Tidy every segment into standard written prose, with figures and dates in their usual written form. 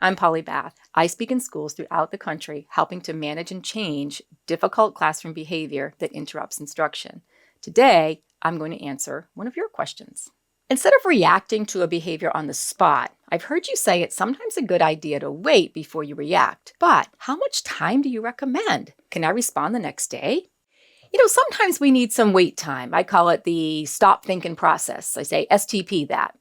I'm Polly Bath. I speak in schools throughout the country, helping to manage and change difficult classroom behavior that interrupts instruction. Today, I'm going to answer one of your questions. Instead of reacting to a behavior on the spot, I've heard you say it's sometimes a good idea to wait before you react. But how much time do you recommend? Can I respond the next day? Sometimes we need some wait time. I call it the stop thinking process. I say STP that.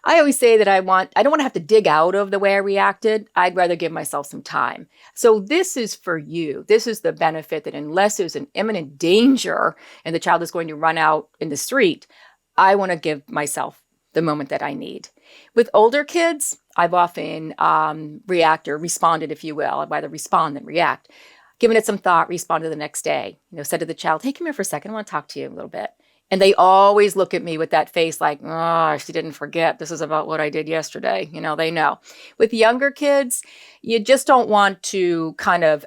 I always say that I don't want to have to dig out of the way I reacted. I'd rather give myself some time. So this is for you. This is the benefit that unless there's an imminent danger and the child is going to run out in the street, I want to give myself the moment that I need. With older kids, I've often responded, if you will. I'd rather respond than react. Given it some thought, responded the next day. Said to the child, hey, come here for a second. I want to talk to you a little bit. And they always look at me with that face like, oh, she didn't forget. This is about what I did yesterday. They know. With younger kids, you just don't want to kind of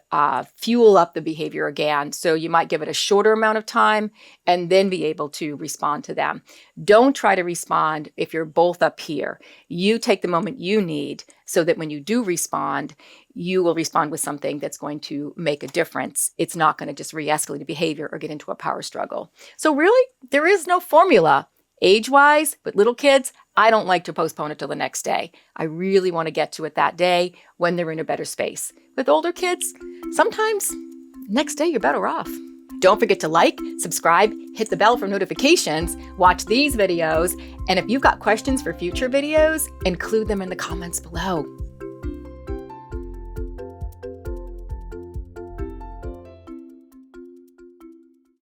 fuel up the behavior again. So you might give it a shorter amount of time and then be able to respond to them. Don't try to respond if you're both up here. You take the moment you need so that when you do respond, you will respond with something that's going to make a difference. It's not going to just re-escalate the behavior or get into a power struggle. So really, there is no formula. Age-wise, with little kids, I don't like to postpone it till the next day. I really want to get to it that day when they're in a better space. With older kids, sometimes next day you're better off. Don't forget to like, subscribe, hit the bell for notifications, watch these videos, and if you've got questions for future videos, include them in the comments below.